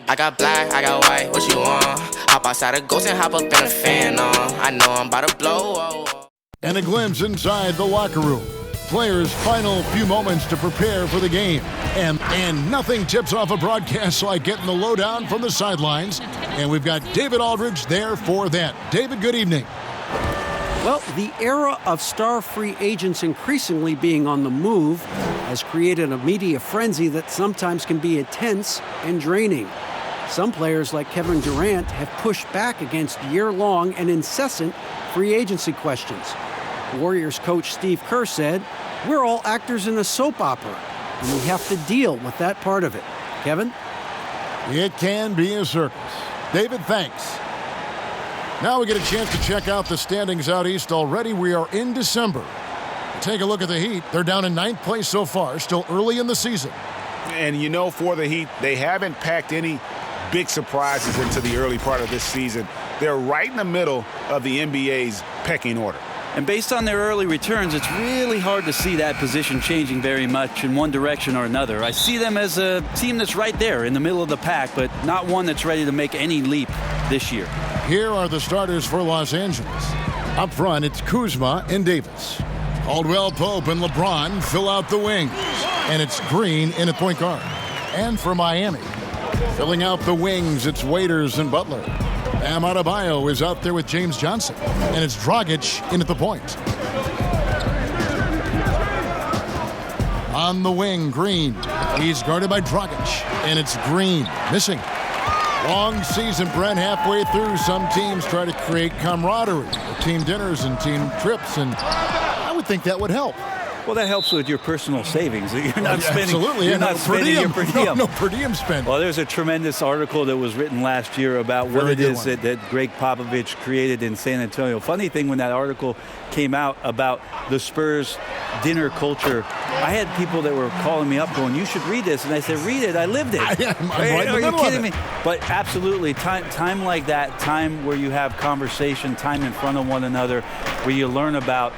I got black, I got white, what you want? Hop outside a ghost and hop up in a fan on. I know I'm about to blow. And a glimpse inside the locker room. Players' final few moments to prepare for the game. And nothing tips off a broadcast like getting the lowdown from the sidelines. And we've got David Aldridge there for that. David, good evening. Well, the era of star free agents increasingly being on the move has created a media frenzy that sometimes can be intense and draining. Some players like Kevin Durant have pushed back against year-long and incessant free agency questions. Warriors coach Steve Kerr said, "We're all actors in a soap opera, and we have to deal with that part of it." Kevin? It can be a circus. David, thanks. Now we get a chance to check out the standings out east already. We are in December. Take a look at the Heat. They're down in 9th place so far, still early in the season. And you know, for the Heat, they haven't packed any big surprises into the early part of this season. They're right in the middle of the NBA's pecking order. And based on their early returns, it's really hard to see that position changing very much in one direction or another. I see them as a team that's right there in the middle of the pack, but not one that's ready to make any leap this year. Here are the starters for Los Angeles. Up front, it's Kuzma and Davis. Caldwell Pope and LeBron fill out the wings. And it's Green in at point guard. And for Miami, filling out the wings, it's Waiters and Butler. Bam Adebayo is out there with James Johnson. And it's Dragic in at the point. On the wing, Green. He's guarded by Dragic. And it's Green missing. Long season, Brent, halfway through. Some teams try to create camaraderie, team dinners and team trips, and I would think that would help. Well, that helps with your personal savings. You're not spending. Absolutely, you're not spending your per diem. No per diem spend. Well, there's a tremendous article that was written last year about what it is that Greg Popovich created in San Antonio. Funny thing, when that article came out about the Spurs dinner culture, I had people that were calling me up going, "You should read this," and I said, "Read it. I lived it." I'm right in the Are you middle kidding of it. me? But absolutely, time like that, time where you have conversation, time in front of one another, where you learn about.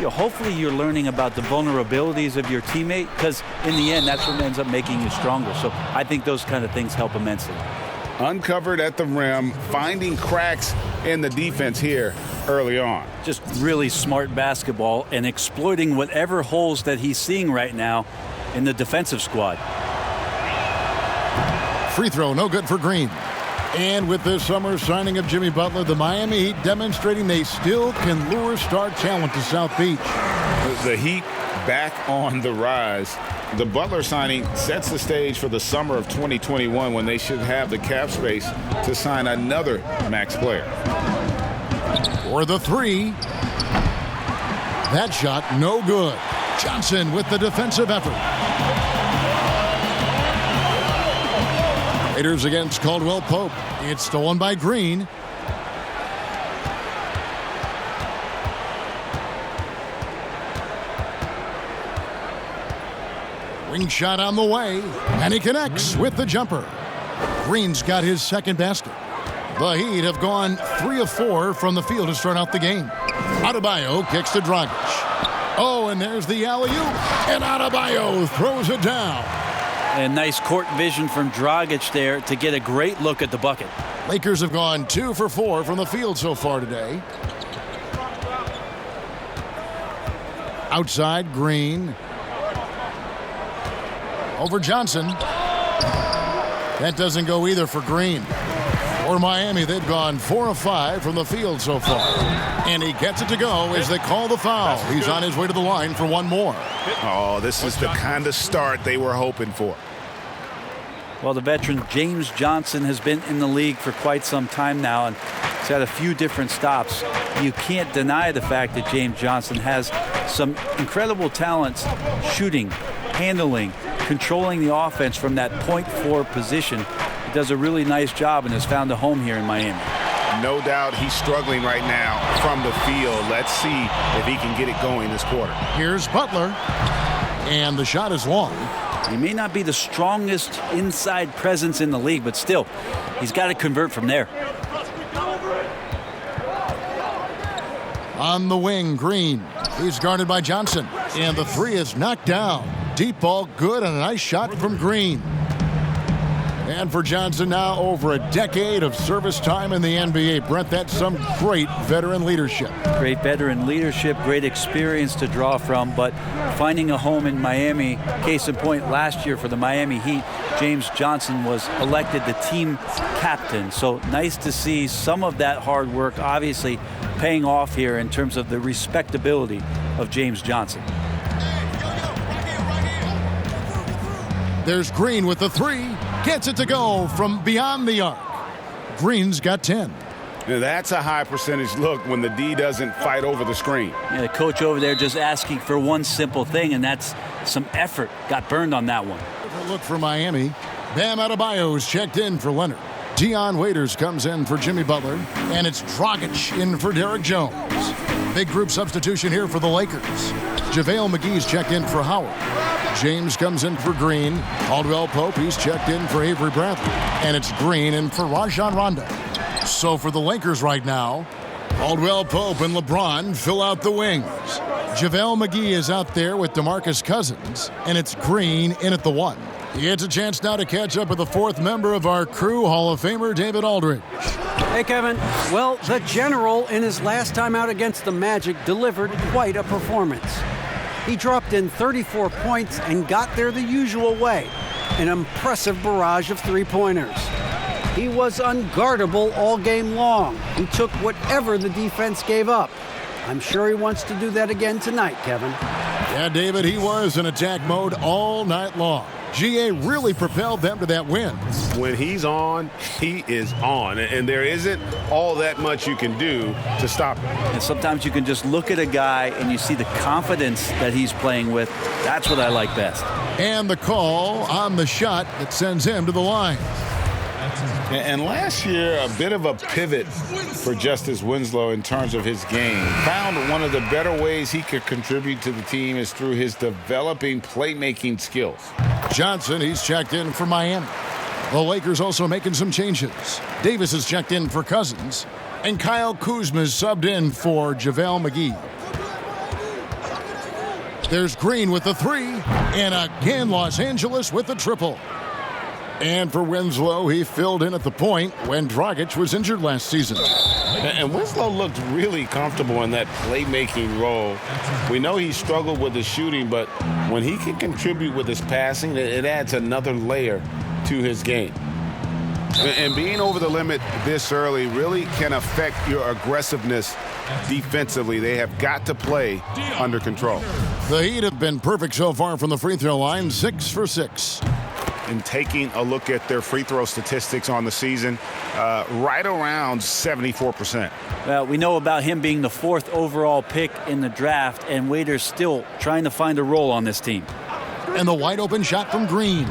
Hopefully you're learning about the vulnerabilities of your teammate, because in the end, that's what ends up making you stronger. So I think those kind of things help immensely. Uncovered at the rim, finding cracks in the defense here early on. Just really smart basketball and exploiting whatever holes that he's seeing right now in the defensive squad. Free throw, no good for Green. And with this summer signing of Jimmy Butler, the Miami Heat demonstrating they still can lure star talent to South Beach. The Heat back on the rise. The Butler signing sets the stage for the summer of 2021, when they should have the cap space to sign another max player. For the three. That shot, no good. Johnson with the defensive effort. Raiders against Caldwell Pope. It's stolen by Green. Wing shot on the way, and he connects with the jumper. Green's got his second basket. The Heat have gone 3 of 4 from the field to start out the game. Adebayo kicks to Dragic. Oh, and there's the alley-oop, and Adebayo throws it down. And nice court vision from Dragic there to get a great look at the bucket. Lakers have gone 2 for 4 from the field so far today. Outside, Green. Over Johnson. That doesn't go either for Green. For Miami, they've gone 4 of 5 from the field so far. And he gets it to go as they call the foul. He's on his way to the line for one more. Oh, this is the kind of start they were hoping for. Well, the veteran James Johnson has been in the league for quite some time now, and he's had a few different stops. You can't deny the fact that James Johnson has some incredible talents shooting, handling, controlling the offense from that point forward position. He does a really nice job and has found a home here in Miami. No doubt he's struggling right now from the field. Let's see if he can get it going this quarter. Here's Butler, and the shot is long. He may not be the strongest inside presence in the league, but still, he's got to convert from there. On the wing, Green. He's guarded by Johnson, and the three is knocked down. Deep ball, good, and a nice shot from Green. And for Johnson now, over a decade of service time in the NBA. Brett, that's some great veteran leadership. Great veteran leadership, great experience to draw from, but finding a home in Miami, case in point, last year for the Miami Heat, James Johnson was elected the team captain. So nice to see some of that hard work obviously paying off here in terms of the respectability of James Johnson. There's Green with the three. Gets it to go from beyond the arc. Green's got 10. Now that's a high percentage look when the D doesn't fight over the screen. Yeah, the coach over there just asking for one simple thing, and that's some effort. Got burned on that one. Look for Miami. Bam Adebayo's checked in for Leonard. Dion Waiters comes in for Jimmy Butler. And it's Dragic in for Derek Jones. Big group substitution here for the Lakers. JaVale McGee's checked in for Howard. James comes in for Green. Caldwell Pope, he's checked in for Avery Bradley. And it's Green in for Rajon Rondo. So for the Lakers right now, Caldwell Pope and LeBron fill out the wings. JaVale McGee is out there with DeMarcus Cousins. And it's Green in at the 1. He gets a chance now to catch up with the fourth member of our crew, Hall of Famer David Aldridge. Hey, Kevin. Well, the General, in his last time out against the Magic, delivered quite a performance. He dropped in 34 points and got there the usual way, an impressive barrage of three-pointers. He was unguardable all game long. He took whatever the defense gave up. I'm sure he wants to do that again tonight, Kevin. Yeah, David, he was in attack mode all night long. GA really propelled them to that win. When he's on, he is on. And there isn't all that much you can do to stop him. And sometimes you can just look at a guy and you see the confidence that he's playing with. That's what I like best. And the call on the shot that sends him to the line. And last year, a bit of a pivot for Justice Winslow in terms of his game. Found one of the better ways he could contribute to the team is through his developing playmaking skills. Johnson, he's checked in for Miami. The Lakers also making some changes. Davis is checked in for Cousins. And Kyle Kuzma's subbed in for JaVale McGee. There's Green with the three. And again, Los Angeles with the triple. And for Winslow, he filled in at the point when Dragic was injured last season. And Winslow looked really comfortable in that playmaking role. We know he struggled with his shooting, but when he can contribute with his passing, it adds another layer to his game. And being over the limit this early really can affect your aggressiveness defensively. They have got to play under control. The Heat have been perfect so far from the free throw line, 6 for 6. And taking a look at their free throw statistics on the season, right around 74%. Well, we know about him being the 4th overall pick in the draft, and Waiters still trying to find a role on this team. And the wide open shot from Green.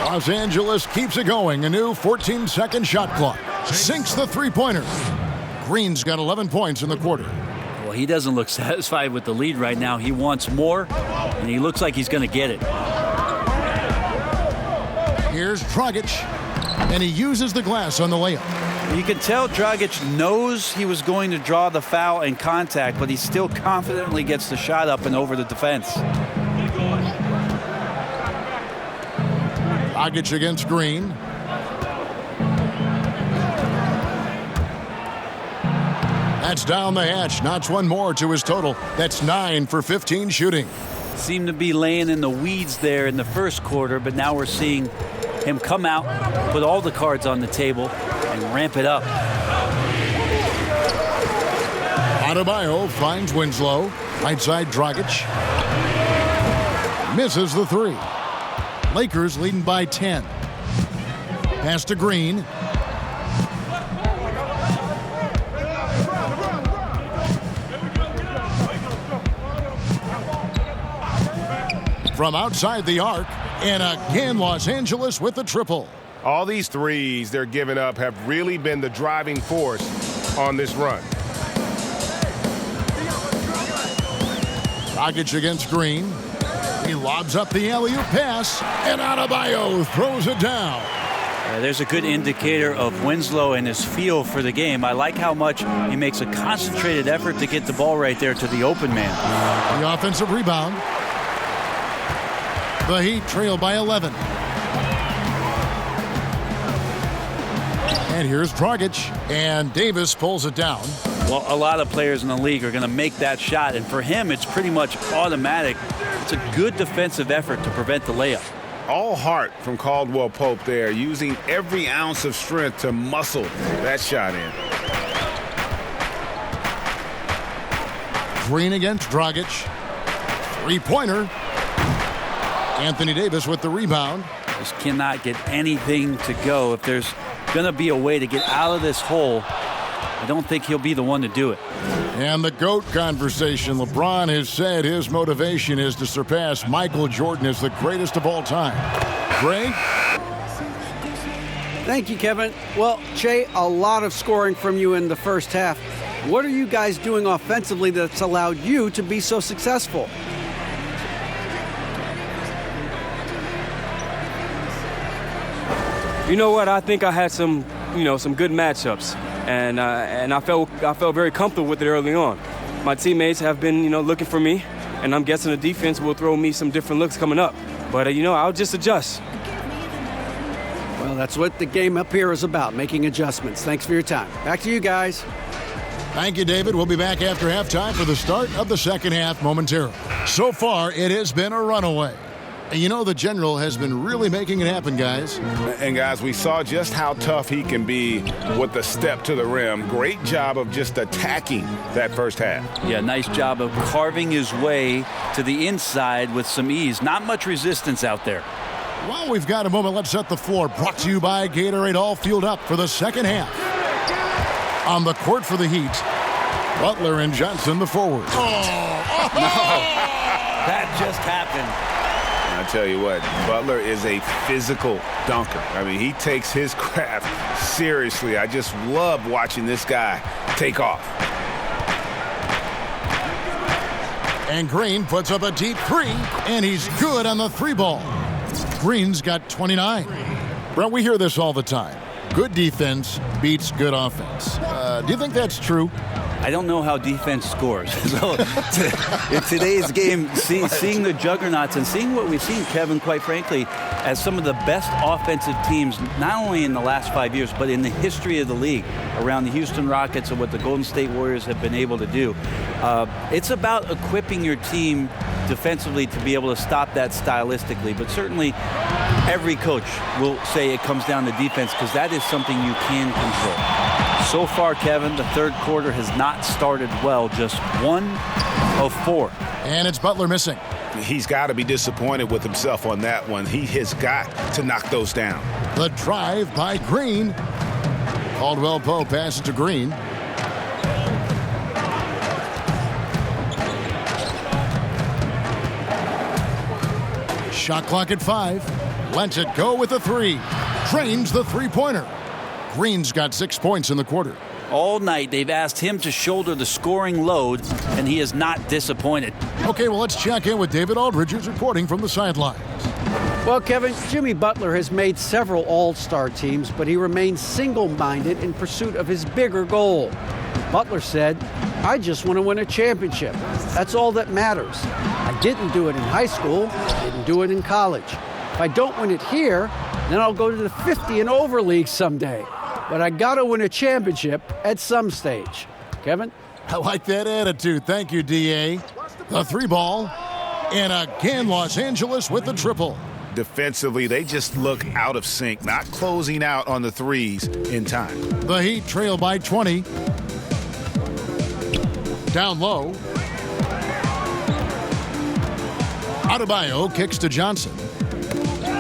Los Angeles keeps it going. A new 14-second shot clock. Sinks the three-pointer. Green's got 11 points in the quarter. Well, he doesn't look satisfied with the lead right now. He wants more, and he looks like he's going to get it. Here's Dragic, and he uses the glass on the layup. You can tell Dragic knows he was going to draw the foul and contact, but he still confidently gets the shot up and over the defense. Dragic against Green. That's down the hatch. Knocks one more to his total. That's 9 for 15 shooting. Seemed to be laying in the weeds there in the first quarter, but now we're seeing him come out, put all the cards on the table, and ramp it up. Adebayo finds Winslow. Right side, Dragic. Misses the three. Lakers leading by 10. Pass to Green. From outside the arc, and again Los Angeles with the triple. All these threes they're giving up have really been the driving force on this run. Dragic against Green. He lobs up the alley-oop pass, and Adebayo throws it down. There's a good indicator of Winslow and his feel for the game. I like how much he makes a concentrated effort to get the ball right there to the open man. The offensive rebound. The Heat trail by 11. And here's Dragic, and Davis pulls it down. Well, a lot of players in the league are going to make that shot, and for him, it's pretty much automatic. It's a good defensive effort to prevent the layup. All heart from Caldwell Pope there, using every ounce of strength to muscle that shot in. Green against Dragic. Three-pointer. Anthony Davis with the rebound. Just cannot get anything to go. If there's going to be a way to get out of this hole, I don't think he'll be the one to do it. And the GOAT conversation. LeBron has said his motivation is to surpass Michael Jordan as the greatest of all time. Greg? Thank you, Kevin. Well, Che, a lot of scoring from you in the first half. What are you guys doing offensively that's allowed you to be so successful? You know what? I think I had some good matchups, and I felt very comfortable with it early on. My teammates have been, looking for me, and I'm guessing the defense will throw me some different looks coming up. But I'll just adjust. Well, that's what the game up here is about, making adjustments. Thanks for your time. Back to you guys. Thank you, David. We'll be back after halftime for the start of the second half momentarily. So far, it has been a runaway. And the General has been really making it happen, guys. And, guys, we saw just how tough he can be with the step to the rim. Great job of just attacking that first half. Yeah, nice job of carving his way to the inside with some ease. Not much resistance out there. Well, we've got a moment. Let's set the floor. Brought to you by Gatorade, all fueled up for the second half. On the court for the Heat, Butler and Johnson, the forwards. No, that just happened. I tell you what, Butler is a physical dunker. I mean, he takes his craft seriously. I just love watching this guy take off. And Green puts up a deep three, and he's good on the three ball. Green's got 29. Brent, we hear this all the time. Good defense beats good offense. Do you think that's true? I don't know how defense scores. So in today's game, seeing the juggernauts and seeing what we've seen, Kevin, quite frankly, as some of the best offensive teams, not only in the last 5 years, but in the history of the league, around the Houston Rockets and what the Golden State Warriors have been able to do. It's about equipping your team defensively to be able to stop that stylistically, but certainly every coach will say it comes down to defense because that is something you can control. So far, Kevin, the third quarter has not started well, just 1 of 4. And it's Butler missing. He's got to be disappointed with himself on that one. He has got to knock those down. The drive by Green. Caldwell Pope passes to Green. Shot clock at 5. Lets it go with a 3. Drains the three-pointer. Green's got 6 points in the quarter. All night, they've asked him to shoulder the scoring load, and he is not disappointed. Okay, well, let's check in with David Aldridge, who's reporting from the sidelines. Well, Kevin, Jimmy Butler has made several all-star teams, but he remains single-minded in pursuit of his bigger goal. Butler said, "I just want to win a championship. That's all that matters. I didn't do it in high school. I didn't do it in college. If I don't win it here, then I'll go to the 50 and over league someday. But I got to win a championship at some stage." Kevin? I like that attitude. Thank you, D.A. The three ball. And again, Los Angeles with the triple. Defensively, they just look out of sync, not closing out on the threes in time. The Heat trail by 20. Down low. Adebayo kicks to Johnson.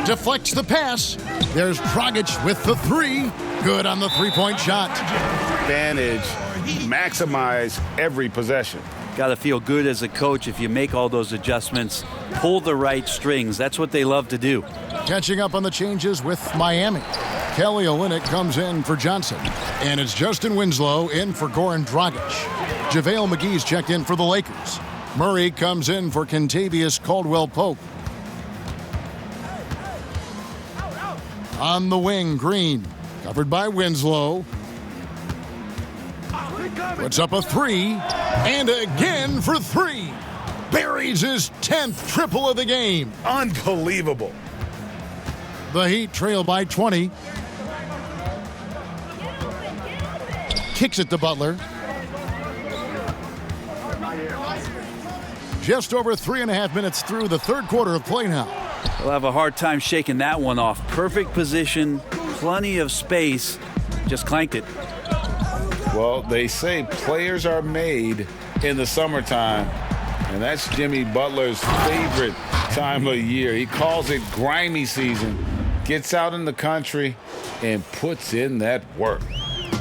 Deflects the pass. There's Dragic with the 3. Good on the three-point shot. Advantage, maximize every possession. Got to feel good as a coach if you make all those adjustments, pull the right strings. That's what they love to do. Catching up on the changes with Miami. Kelly Olynyk comes in for Johnson. And it's Justin Winslow in for Goran Dragic. JaVale McGee's checked in for the Lakers. Murray comes in for Kentavious Caldwell-Pope. On the wing, Green. Covered by Winslow. Puts up a 3. And again for 3. Buries his 10th triple of the game. Unbelievable. The Heat trail by 20. Kicks it to Butler. Just over 3.5 minutes through the third quarter of play now. They'll have a hard time shaking that one off. Perfect position, plenty of space. Just clanked it. Well, they say players are made in the summertime, and that's Jimmy Butler's favorite time of year. He calls it grimy season, gets out in the country, and puts in that work.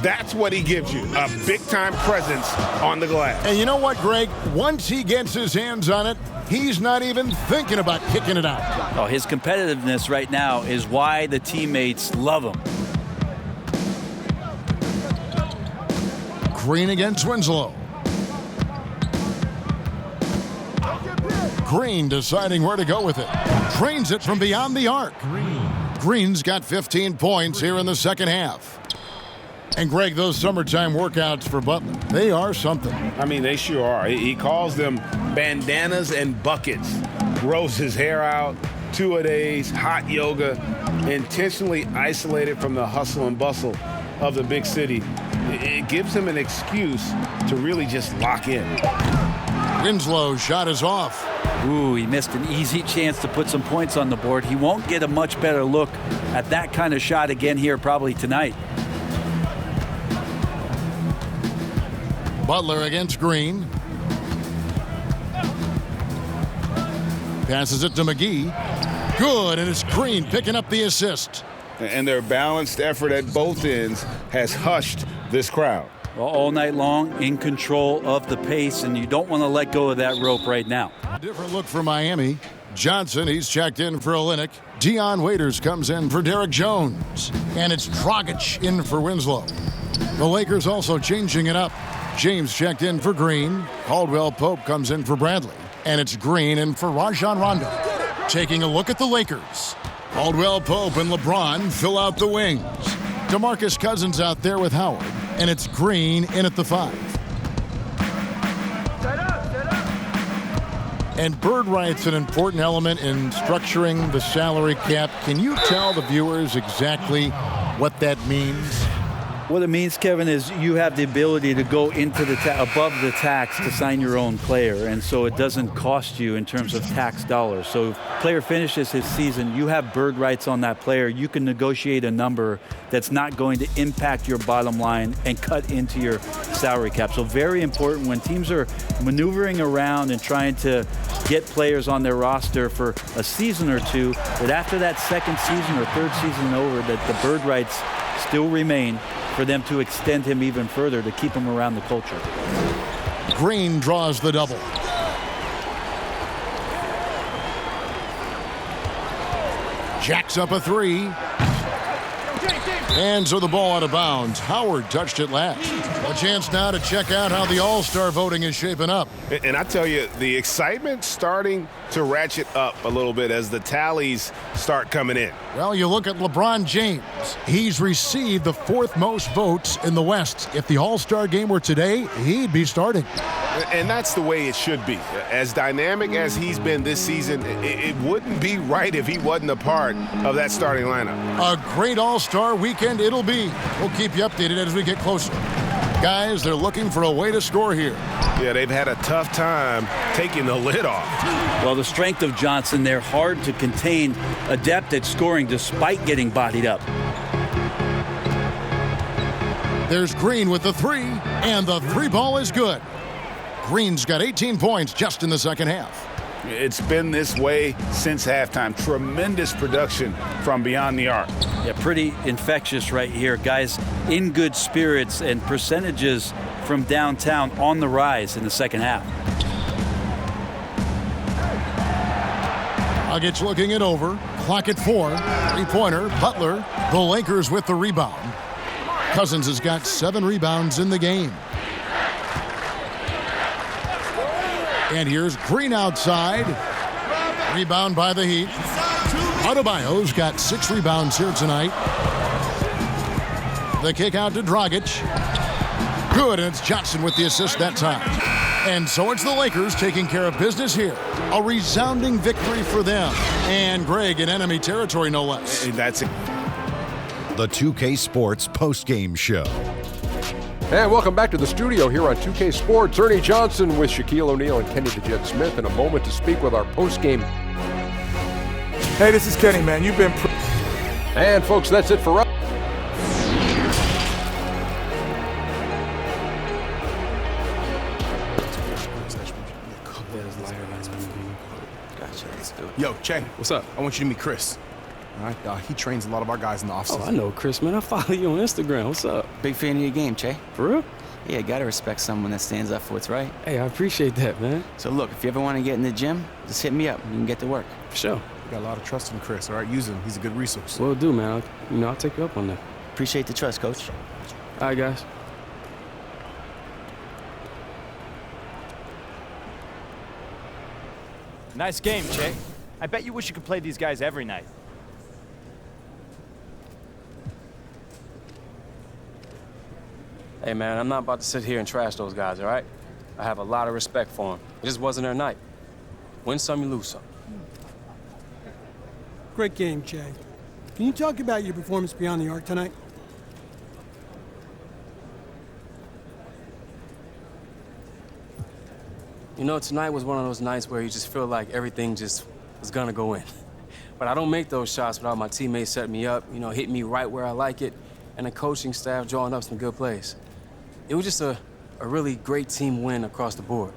That's what he gives you, a big-time presence on the glass. And you know what, Greg? Once he gets his hands on it, he's not even thinking about kicking it out. Oh, his competitiveness right now is why the teammates love him. Green against Winslow. Green deciding where to go with it. Trains it from beyond the arc. Green's got 15 points here in the second half. And, Greg, those summertime workouts for Butler, they are something. I mean, they sure are. He calls them bandanas and buckets. Grows his hair out, 2-a-days, hot yoga, intentionally isolated from the hustle and bustle of the big city. It gives him an excuse to really just lock in. Winslow's shot is off. Ooh, he missed an easy chance to put some points on the board. He won't get a much better look at that kind of shot again here probably tonight. Butler against Green. Passes it to McGee. Good, and it's Green picking up the assist. And their balanced effort at both ends has hushed this crowd. Well, all night long, in control of the pace, and you don't want to let go of that rope right now. Different look for Miami. Johnson, he's checked in for Olynyk. Dion Waiters comes in for Derek Jones. And it's Dragic in for Winslow. The Lakers also changing it up. James checked in for Green. Caldwell Pope comes in for Bradley. And it's Green in for Rajon Rondo. Taking a look at the Lakers. Caldwell Pope and LeBron fill out the wings. DeMarcus Cousins out there with Howard. And it's Green in at the 5. And bird rights an important element in structuring the salary cap. Can you tell the viewers exactly what that means? What it means, Kevin, is you have the ability to go into the above the tax to sign your own player, and so it doesn't cost you in terms of tax dollars. So if a player finishes his season, you have bird rights on that player. You can negotiate a number that's not going to impact your bottom line and cut into your salary cap. So very important when teams are maneuvering around and trying to get players on their roster for a season or two, that after that second season or third season over, that the bird rights still remain for them to extend him even further to keep him around the culture. Green draws the double. Jacks up a 3. And so the ball out of bounds. Howard touched it last. A chance now to check out how the All-Star voting is shaping up. And I tell you, the excitement starting to ratchet up a little bit as the tallies start coming in. Well, you look at LeBron James. He's received the 4th most votes in the West. If the All-Star game were today, he'd be starting. And that's the way it should be. As dynamic as he's been this season, it wouldn't be right if he wasn't a part of that starting lineup. A great All-Star weekend it'll be. We'll keep you updated as we get closer. Guys, they're looking for a way to score here. Yeah, they've had a tough time taking the lid off. Well, the strength of Johnson, they're hard to contain, adept at scoring despite getting bodied up. There's Green with the 3, and the 3 ball is good. Green's got 18 points just in the second half. It's been this way since halftime. Tremendous production from beyond the arc. Yeah, pretty infectious right here. Guys in good spirits and percentages from downtown on the rise in the second half. Dragic looking it over. Clock at 4. 3-pointer. Butler. The Lakers with the rebound. Cousins has got 7 rebounds in the game. And here's Green outside. Rebound by the Heat. Adebayo's got 6 rebounds here tonight. The kick out to Dragic. Good, and it's Johnson with the assist that time. And so it's the Lakers taking care of business here. A resounding victory for them. And Greg in enemy territory, no less. That's it. The 2K Sports postgame show. And welcome back to the studio here on 2K Sports. Ernie Johnson with Shaquille O'Neal and Kenny the Jet Smith in a moment to speak with our post-game. Hey, this is Kenny, man. You've been... And folks, that's it for us. Yo, Che. What's up? I want you to meet Chris. All right, he trains a lot of our guys in the offseason. Oh, I know Chris, man. I follow you on Instagram. What's up? Big fan of your game, Che. For real? Yeah, gotta respect someone that stands up for what's right. Hey, I appreciate that, man. So look, if you ever want to get in the gym, just hit me up. You can get to work. For sure. You got a lot of trust in Chris, all right? Use him. He's a good resource. Will do, man. I'll take you up on that. Appreciate the trust, Coach. All right, guys. Nice game, Che. I bet you wish you could play these guys every night. Hey, man, I'm not about to sit here and trash those guys, all right? I have a lot of respect for them. It just wasn't their night. Win some, you lose some. Great game, Jay. Can you talk about your performance beyond the arc tonight? You know, tonight was one of those nights where you just feel like everything just was gonna go in. But I don't make those shots without my teammates setting me up, hitting me right where I like it, and the coaching staff drawing up some good plays. It was just a really great team win across the board.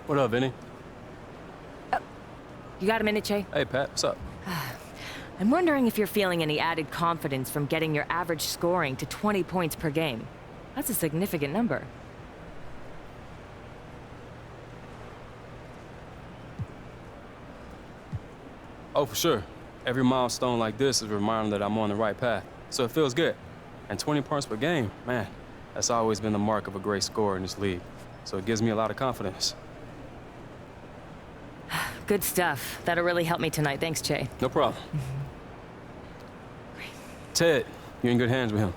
What up, Vinny? You got a minute, Che? Hey, Pat, what's up? I'm wondering if you're feeling any added confidence from getting your average scoring to 20 points per game. That's a significant number. Oh, for sure. Every milestone like this is a reminder that I'm on the right path. So it feels good. And 20 points per game, man, that's always been the mark of a great scorer in this league. So it gives me a lot of confidence. Good stuff. That'll really help me tonight. Thanks, Che. No problem. Ted, you're in good hands with him.